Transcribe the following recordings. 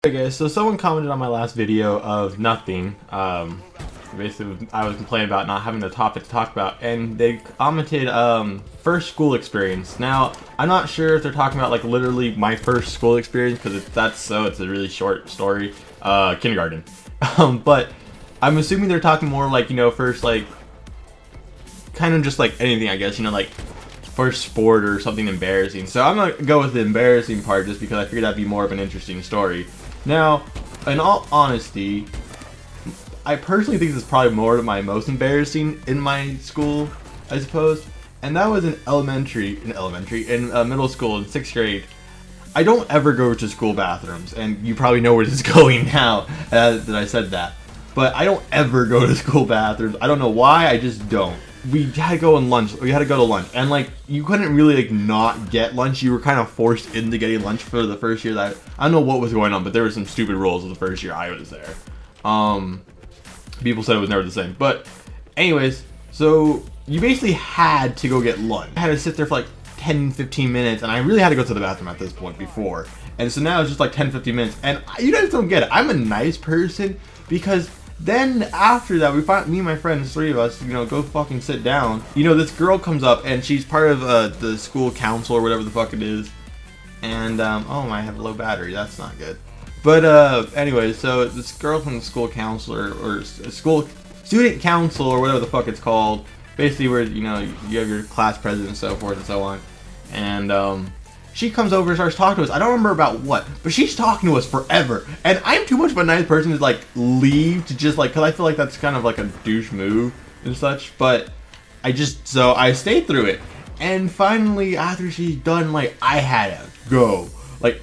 Hey guys, so someone commented on my last video of nothing. Basically, I was complaining about not having a topic to talk about, and they commented, first school experience. Now, I'm not sure if they're talking about, like, literally my first school experience, because it's a really short story, kindergarten. But I'm assuming they're talking more, like, first, like, kind of just, like, anything, I guess, like, first sport or something embarrassing. So I'm gonna go with the embarrassing part, just because I figured that'd be more of an interesting story. Now, in all honesty, I personally think this is probably more of my most embarrassing in my school, I suppose. And that was in middle school in 6th grade. I don't ever go to school bathrooms, and you probably know where this is going now that I said that. But I don't ever go to school bathrooms. I don't know why, I just don't. We had to go on lunch. We had to go to lunch, and like you couldn't really like not get lunch. You were kind of forced into getting lunch for the first year. That I don't know what was going on, but there were some stupid rules the first year I was there. People said it was never the same, but anyways, so you basically had to go get lunch. I had to sit there for like 10-15 minutes, and I really had to go to the bathroom at this point before. And so now it's just like 10-15 minutes, and you guys don't get it. I'm a nice person because then after that, me and my friends, 3 of us, go fucking sit down. This girl comes up, and she's part of the school council or whatever the fuck it is. And, oh, I have low battery. That's not good. But, anyway, so this girl from the school counselor, or school student council, or whatever the fuck it's called. Basically where, you have your class president and so forth and so on. And, she comes over and starts talking to us. I don't remember about what, but she's talking to us forever. And I'm too much of a nice person to like leave to just like, cause I feel like that's kind of like a douche move and such. But so I stayed through it. And finally, after she's done, like I had to go. Like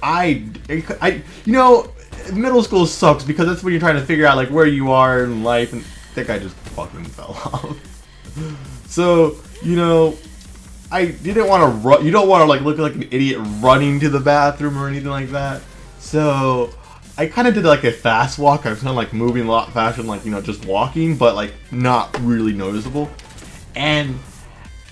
middle school sucks because that's when you're trying to figure out like where you are in life. And I think I just fucking fell off. So, I didn't want to run. You don't want to like look like an idiot running to the bathroom or anything like that. So I kind of did like a fast walk. I was kind of like moving a lot faster than like just walking, but like not really noticeable. And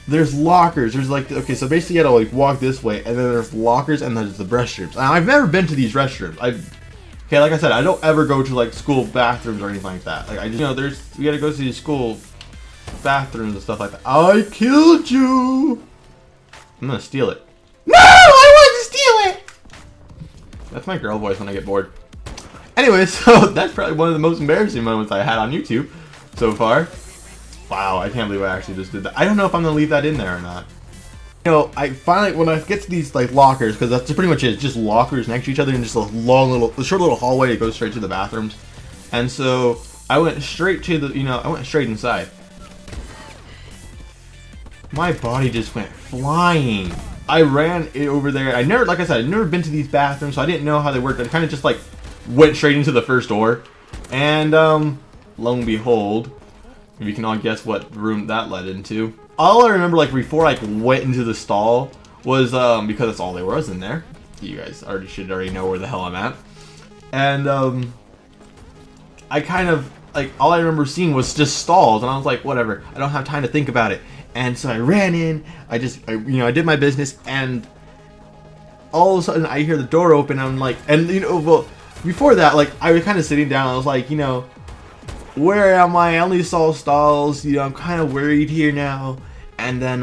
there's lockers. There's like, okay, so basically you had to like walk this way, and then there's lockers, and there's the restrooms. And I've never been to these restrooms. Okay, like I said, I don't ever go to like school bathrooms or anything like that. Like I just we gotta go to these school bathrooms and stuff like that. I killed you. I'm gonna steal it. No, I want to steal it. That's my girl voice when I get bored. Anyway, so that's probably one of the most embarrassing moments I had on YouTube so far. Wow, I can't believe I actually just did that. I don't know if I'm gonna leave that in there or not. I finally, when I get to these like lockers, because that's pretty much it, it's just lockers next to each other and just a short little hallway that goes straight to the bathrooms. And so I went straight to the, I went straight inside. My body just went flying. I ran over there. Like I said, I'd never been to these bathrooms, so I didn't know how they worked. I kind of just like went straight into the first door. And lo and behold, you can all guess what room that led into. All I remember like before I went into the stall was because that's all there was in there. You guys should already know where the hell I'm at. And I kind of like all I remember seeing was just stalls, and I was like, whatever. I don't have time to think about it. And so I ran in, I did my business, and all of a sudden I hear the door open, and I'm like, and well, before that, like, I was kind of sitting down, I was like, where am I? I only saw stalls, I'm kind of worried here now. And then,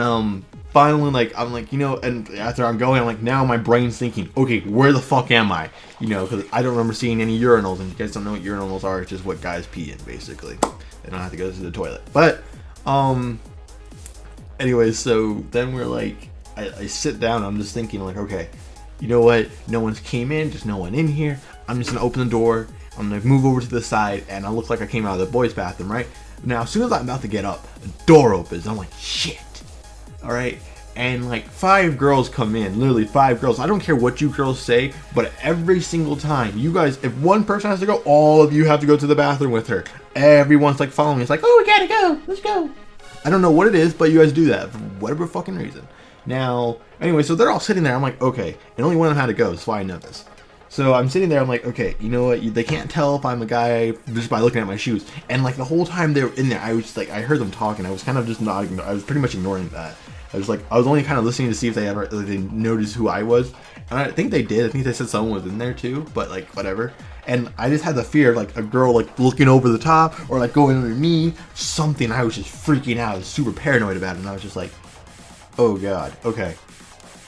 finally, like, I'm like, and after I'm going, I'm like, now my brain's thinking, okay, where the fuck am I? Because I don't remember seeing any urinals, and you guys don't know what urinals are, it's just what guys pee in, basically. They don't have to go to the toilet. But, anyways, so then we're like, I sit down, I'm just thinking like, okay, you know what? No one's came in, there's no one in here. I'm just gonna open the door, I'm gonna move over to the side, and I look like I came out of the boys' bathroom, right? Now, as soon as I'm about to get up, the door opens, I'm like, shit. All right, and like 5 girls come in, literally 5 girls. I don't care what you girls say, but every single time, you guys, if one person has to go, all of you have to go to the bathroom with her. Everyone's like following me. It's like, oh, we gotta go, let's go. I don't know what it is, but you guys do that for whatever fucking reason. Now, anyway, so they're all sitting there. I'm like, okay, and only one of them had to go, so I know this. So I'm sitting there, I'm like, okay, you know what? They can't tell if I'm a guy just by looking at my shoes. And like the whole time they were in there, I was just like, I heard them talking. I was kind of just not, I was pretty much ignoring that. I was only kind of listening to see if they noticed who I was. And I think they did. I think they said someone was in there too, but like, whatever. and I just had the fear of like a girl like looking over the top or like going underneath something. I was just freaking out. I was super paranoid about it, and I was just like, oh god, okay,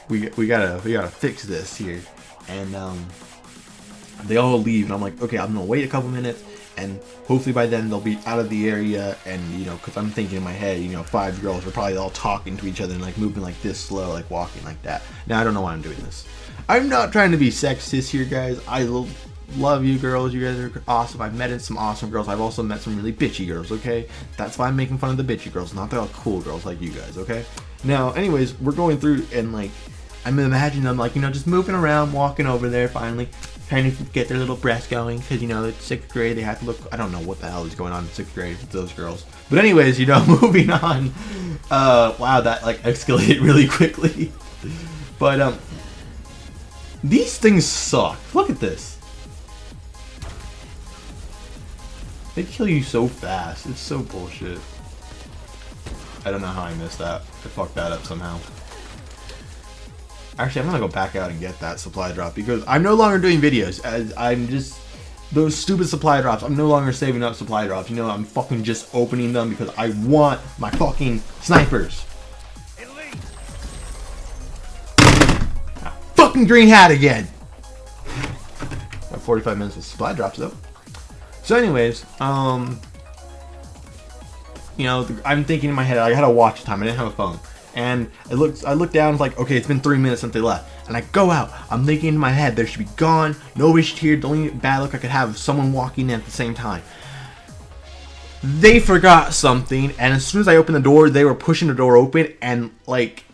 we gotta fix this here. And they all leave, and I'm like, okay, I'm gonna wait a couple minutes, and hopefully by then they'll be out of the area. And you know, because I'm thinking in my head, you know, 5 girls are probably all talking to each other and like moving like this slow, like walking like that. Now I don't know why I'm doing this. I'm not trying to be sexist here, guys. I love you girls. You guys are awesome. I've met some awesome girls. I've also met some really bitchy girls, okay? That's why I'm making fun of the bitchy girls, not the cool girls like you guys, okay? Now, anyways, we're going through, and like, I'm imagining them like, you know, just moving around, walking over there finally, trying to get their little breasts going, because, you know, it's 6th grade, they have to look, I don't know what the hell is going on in 6th grade with those girls. But anyways, you know, moving on. Wow, that like escalated really quickly. But, these things suck. Look at this. They kill you so fast. It's so bullshit. I don't know how I missed that. I fucked that up somehow. Actually, I'm gonna go back out and get that supply drop because I'm no longer doing videos. As I'm just those stupid supply drops. I'm no longer saving up supply drops. You know, I'm fucking just opening them because I want my fucking snipers. Fucking green hat again. Got 45 minutes of supply drops though. So anyways, you know, I'm thinking in my head, I had a watch time, I didn't have a phone. And I looked down, like, okay, it's been 3 minutes since they left. And I go out, I'm thinking in my head, they should be gone, nobody's here. The only bad luck I could have is someone walking in at the same time. They forgot something, and as soon as I opened the door, they were pushing the door open, and like,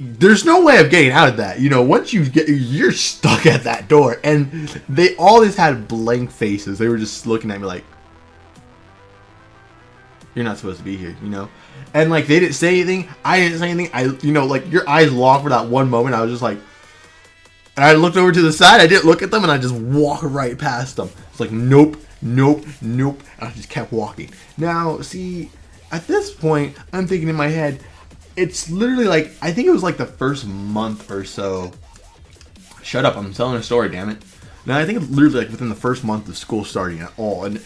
there's no way of getting out of that. You know, once you're stuck at that door. And they all just had blank faces. They were just looking at me like, you're not supposed to be here, you know? And like, they didn't say anything. I didn't say anything. You know, like, your eyes locked for that one moment. I was just like, and I looked over to the side. I didn't look at them, and I just walked right past them. It's like, nope, nope, nope. And I just kept walking. Now, see, at this point, I'm thinking in my head, it's literally like, I think it was like the first month or so. Shut up, I'm telling a story, damn it. Now, I think it's literally like within the first month of school starting at all, in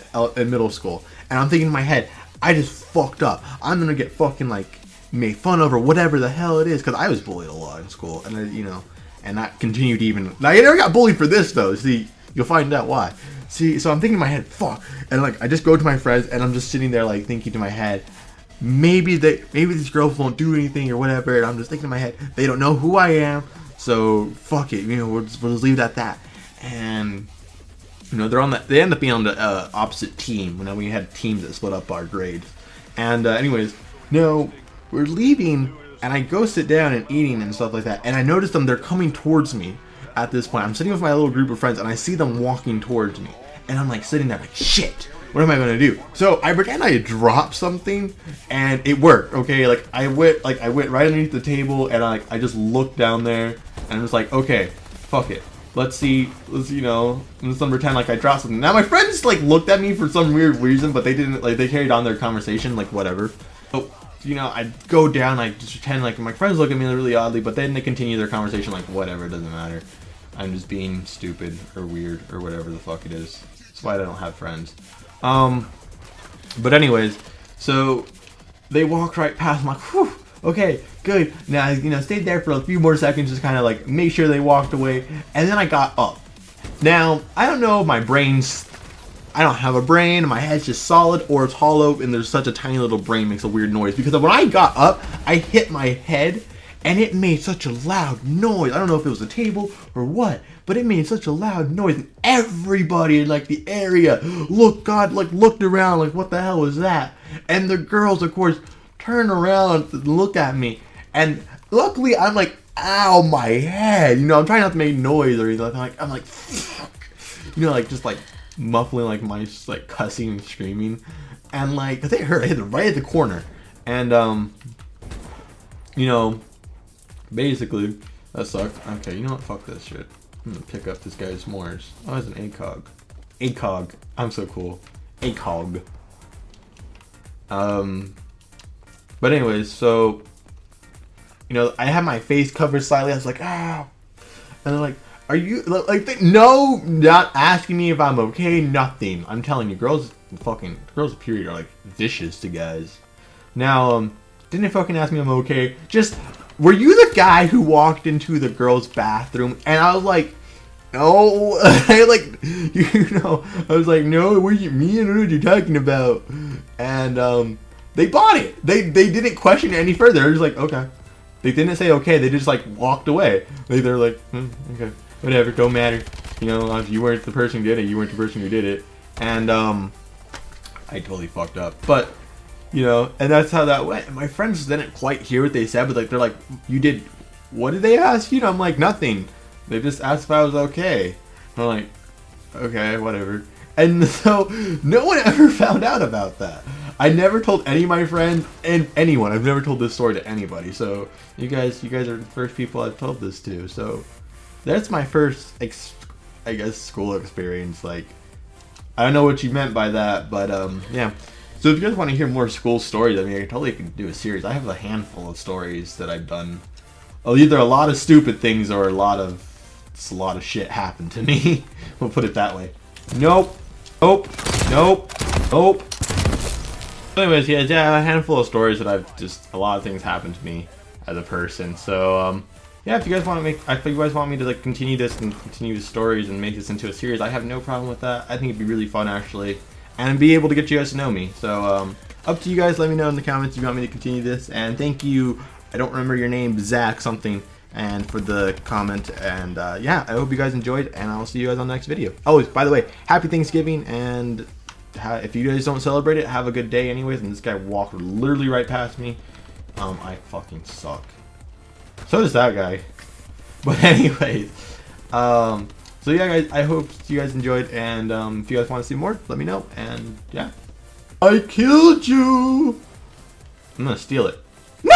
middle school. And I'm thinking in my head, I just fucked up. I'm gonna get fucking like made fun of or whatever the hell it is. Because I was bullied a lot in school. And, you know, and that continued even. Now, I never got bullied for this though. See, you'll find out why. See, so I'm thinking in my head, fuck. And like, I just go to my friends and I'm just sitting there like thinking to my head, maybe these girls won't do anything or whatever, and I'm just thinking in my head, they don't know who I am, so fuck it, you know, we'll just leave it at that. And you know, they end up being on the opposite team. You know, we had teams that split up our grades. And anyways, no, we're leaving, and I go sit down and eating and stuff like that, and I notice them, they're coming towards me at this point. I'm sitting with my little group of friends, and I see them walking towards me, and I'm like sitting there like, shit, what am I gonna do? So I pretend I dropped something, and it worked. Okay, like I went right underneath the table, and I just looked down there, and I was like, okay, fuck it. Let's you know, let's pretend like I dropped something. Now my friends like looked at me for some weird reason, but they didn't, like, they carried on their conversation like whatever. So, you know, I go down, I just pretend like my friends look at me really oddly, but then they continue their conversation like whatever, it doesn't matter. I'm just being stupid or weird or whatever the fuck it is. That's why I don't have friends. But anyways, so they walked right past. I'm like, whew, okay, good. Now, you know, stayed there for a few more seconds, just kind of like make sure they walked away, and then I got up. Now, I don't know if my brain's, I don't have a brain, my head's just solid, or it's hollow, and there's such a tiny little brain makes a weird noise, because when I got up, I hit my head, and it made such a loud noise. I don't know if it was the table or what, but it made such a loud noise, and everybody in like the area looked around like, what the hell was that? And the girls, of course, turned around and look at me, and luckily I'm like, ow, my head. You know, I'm trying not to make noise or anything. I'm like, fuck. You know, like just like muffling like my like cussing and screaming, and like they hurt. I hit it right at the corner, and you know. Basically, that sucked. Okay, you know what? Fuck this shit. I'm gonna pick up this guy's s'mores. Oh, it's an ACOG. ACOG. I'm so cool. ACOG. But anyways, so, you know, I had my face covered slightly. I was like, ow. And then like, Are you like no, not asking me if I'm okay, nothing. I'm telling you, girls period are like vicious to guys. Now, didn't fucking ask me if I'm okay. Just, were you the guy who walked into the girls' bathroom and I was like, no, I like, I was like, no, what you mean? I don't know what you're talking about. And they bought it. They didn't question it any further. They're just like, okay. They didn't say okay. They just like walked away. They're like, okay, whatever, don't matter. You know, if you weren't the person who did it, you weren't the person who did it. And I totally fucked up. But you know, and that's how that went. And my friends didn't quite hear what they said, but like they're like, you did. What did they ask you? I'm like, nothing. They just asked if I was okay. I'm like, okay, whatever. And so no one ever found out about that. I never told any of my friends and anyone. I've never told this story to anybody. So you guys are the first people I've told this to. So that's my first, I guess, school experience. Like, I don't know what you meant by that, but yeah. So if you guys want to hear more school stories, I mean, I totally can do a series. I have a handful of stories that I've done. Well, either a lot of stupid things or a lot of shit happened to me. We'll put it that way. Nope. Nope. Nope. Nope. Anyways, yeah, a handful of stories that a lot of things happened to me as a person. So, yeah, if you guys want me to like continue this and continue the stories and make this into a series, I have no problem with that. I think it'd be really fun actually, and be able to get you guys to know me. So, up to you guys. Let me know in the comments if you want me to continue this. And thank you. I don't remember your name, Zach something, and for the comment. And yeah, I hope you guys enjoyed, and I'll see you guys on the next video. Oh, by the way, happy Thanksgiving, and if you guys don't celebrate it, have a good day anyways. And this guy walked literally right past me. I fucking suck. So does that guy. But anyways, so yeah guys, I hope you guys enjoyed, and if you guys want to see more, let me know. And yeah, I killed you. I'm gonna steal it. No!